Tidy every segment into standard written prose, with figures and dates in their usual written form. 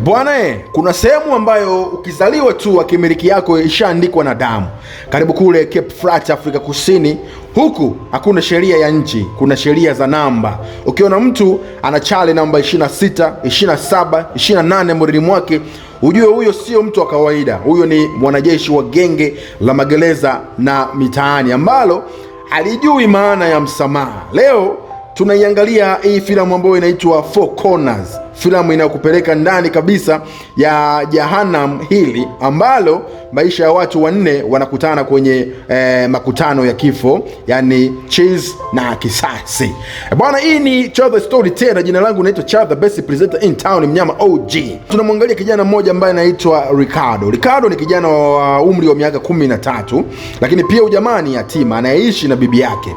Bwana, kuna sehemu ambayo ukizaliwa tu akimiliki yako ishaandikwa na damu. Karibu kule Cape Flat, Afrika Kusini. Huku hakuna sheria ya nchi, kuna sheria za namba. Ukiona mtu ana chale namba 26, 27, 28 mwilini mwake, ujue huyo sio mtu wa kawaida. Huyo ni mwanajeshi wa genge la magereza na mitaani ambalo halijui maana ya msamaha. Leo tunaiangalia hii filamu ambayo inaitwa Four Corners, filamu inayokupeleka ndani kabisa ya Jahannam hili ambalo maisha ya watu wanne wanakutana kwenye makutano ya kifo, yani cheese na kisasi. Bwana, hii ni Chadha Story tena. Jina langu naitwa Chadha, best presenter in town, mnyama OG. Tunamwangalia kijana mmoja ambaye anaitwa Ricardo. Ricardo ni kijana wa umri wa miaka 13, lakini pia ujamani yatima anayeishi na bibi yake.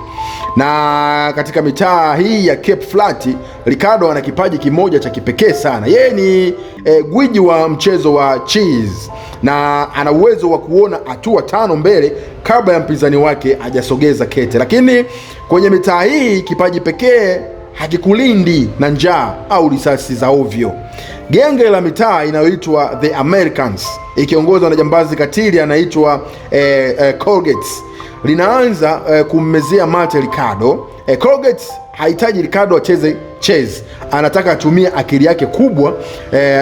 Na katika mitaa hii ya Cape Flat, Ricardo ana kipaji kimoja cha kipekee sana. Yeye ni gwiji wa mchezo wa cheese na ana uwezo wa kuona hatua 5 mbele kabla ya mpinzani wake hajasogeza kete. Lakini kwenye mitaa hii kipaji pekee hakikulindi na njaa au risasi za ovyo. Genge la mitaa inayoitwa The Americans, ikiongozwa na jambazi katili anaitwa Colgate, linaanza kummezea mate Ricardo. Colgate hahitaji Ricardo acheze chess, anataka atumie akili yake kubwa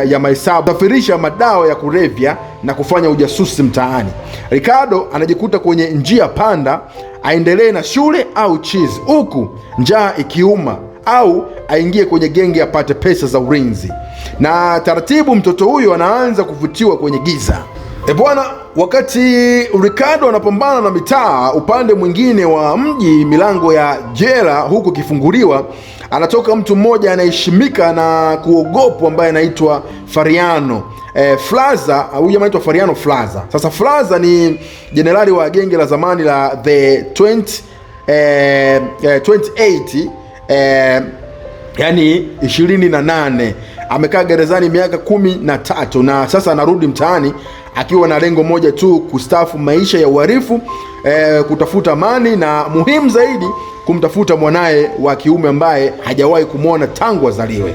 ya mahesabu kusafirisha madawa ya kulevya na kufanya ujasusi mtaani. Ricardo anajikuta kwenye njia panda, aendelee na shule au cheese, huku njaa ikiuma, au aingie kwenye genge apate pesa za ulinzi. Na taratibu mtoto huyo anaanza kuvutiwa kwenye giza. Bwana, wakati Ricardo anapambana na mitaa, upande mwingine wa mji milango ya jela huku kifunguliwa, anatoka mtu mmoja anaheshimika na kuogopwa ambaye anaitwa Fariano Flaza. Huyu anaitwa Fariano Flaza. Sasa Flaza ni jenerali wa genge la zamani la The 28, yani 28. Amekaa gerezani miaka 13 na sasa anarudi mtaani akiwa na lengo moja tu, kustaafu maisha ya uhalifu, kutafuta amani na muhimu zaidi kumtafuta mwanaye wa kiume ambaye hajawahi kumwona tangu azaliwe.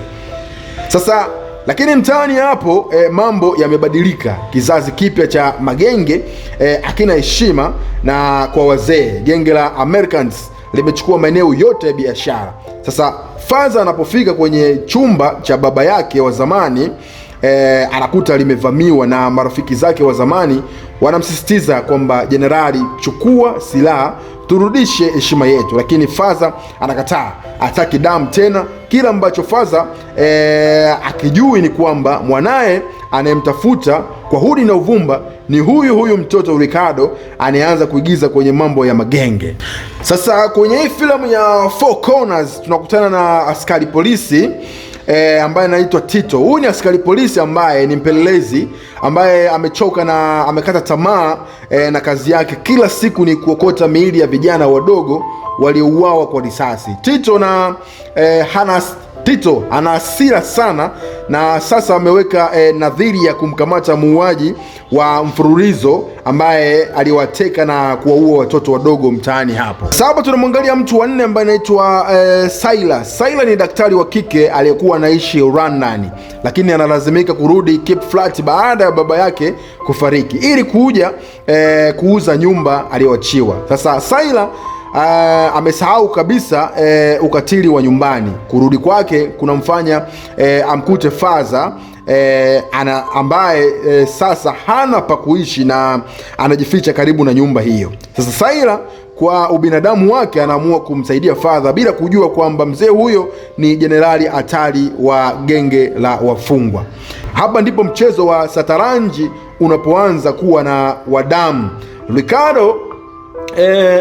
Sasa lakini mtaani hapo mambo yamebadilika. Kizazi kipya cha magenge hakina heshima na kwa wazee. Genge la Americans limechukua maeneo yote ya biashara. Sasa Faza anapofika kwenye chumba cha baba yake wa zamani, anakuta limevamiwa na marafiki zake wa zamani. Wanamsisitiza kwamba jenerali, chukua silaha turudishe heshima yetu. Lakini Faza anakataa, hataki damu tena. Kila ambacho Faza akijui ni kwamba mwanaye anayemtafuta kwa hudi na uvumba ni huyu mtoto Ricardo anaanza kuigiza kwenye mambo ya magenge. Sasa kwenye hii filamu ya Four Corners tunakutana na askari polisi ambaye anaitwa Tito. Huyu ni askari polisi ambaye ni mpelelezi ambaye amechoka na amekata tamaa na kazi yake. Kila siku ni kuokota miili ya vijana wadogo waliouawa kwa risasi. Tito ana hasira sana na sasa ameweka nadhiri ya kumkamata muuaji wa mfululizo ambaye aliwateka na kuwaua watoto wadogo mtaani hapo. Sasa tunamwangalia mtu wa nne ambaye anaitwa Syla. Syla ni daktari wa kike aliyekuwa anaishi London, lakini analazimika kurudi Cape Flat baada ya baba yake kufariki ili kuja kuuza nyumba aliyoachiwa. Sasa Syla amesahau kabisa ukatili wa nyumbani. Kurudi kwake kunamfanya amkute Faza ambaye sasa hana pa kuishi na anajificha karibu na nyumba hiyo. Sasa Syla kwa ubinadamu wake anaamua kumsaidia Faza bila kujua kwamba mzee huyo ni jenerali hatari wa genge la wafungwa. Hapa ndipo mchezo wa sataranji unapoanza kuwa na wadamu. Ricardo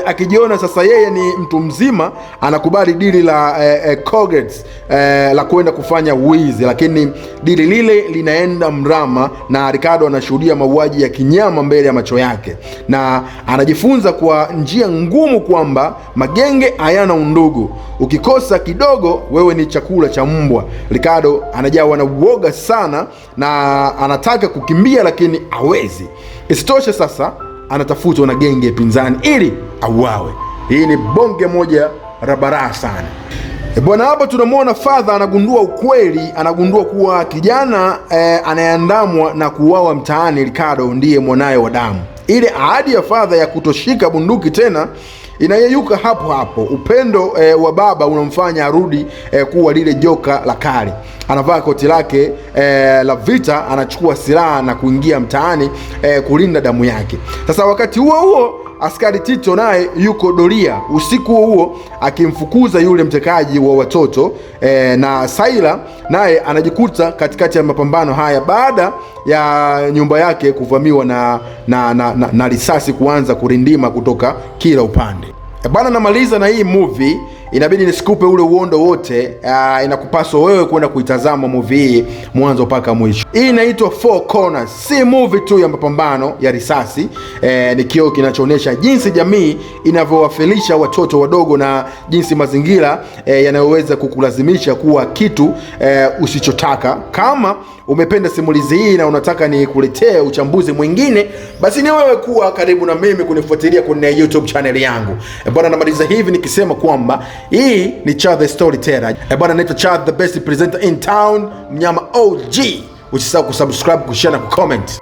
akijiona sasa yeye ni mtu mzima, anakubali dili la Colgate la kwenda kufanya wizi, lakini dili lile linaenda mrama na Ricardo anashuhudia mauaji ya kinyama mbele ya macho yake, na anajifunza kwa njia ngumu kwamba magenge hayana undugu. Ukikosa kidogo wewe ni chakula cha mbwa. Ricardo anajawa na uoga sana na anataka kukimbia lakini hawezi. Isitoshe sasa anatafutwa na genge pinzani ili auawe. Hii ni bonge moja rabaraa sana. Bwana, hapa tunamwona father anagundua ukweli, anagundua kuwa kijana anayeandamwa na kuuawa mtaani Ricardo ndiye mwanaye wa damu. Ile ahadi ya father ya kutoshika bunduki tena inayeyuka hapo hapo. Upendo wa baba unamfanya arudi kuwa lile joka la kale. Anavaa koti lake la vita, anachukua silaha na kuingia mtaani kulinda damu yake. Sasa wakati huo huo askari Tito naye yuko doria usiku huo akimfukuza yule mtekaji wa watoto na Saila naye anajikuta katikati ya mapambano haya baada ya nyumba yake kuvamiwa na risasi kuanza kurindima kutoka kila upande. Bana, namaliza na hii movie, inabidi nisikupe ule uondo wote. Inakupaswa wewe kwenda kuitazama movie hii mwanzo mpaka mwisho. Hii inaitwa Four Corners, si movie tu ya mapambano ya risasi. Ni kioo kinachoonyesha jinsi jamii inavyowafilisha watoto wadogo na jinsi mazingira yanayoweza kukulazimisha kuwa kitu usichotaka. Kama umependa simulizi hii na unataka nikuletee uchambuzi mwingine, basi ni wewe kuwa karibu na mimi kunifuatilia kwenye YouTube channel yangu. Bwana, namaliza hivi nikisema kwamba hii ni Chad the Storyteller. Bwana, naitwa Chad the best presenter in town, mnyama OG. Usisahau kusubscribe, kushare na kucomment.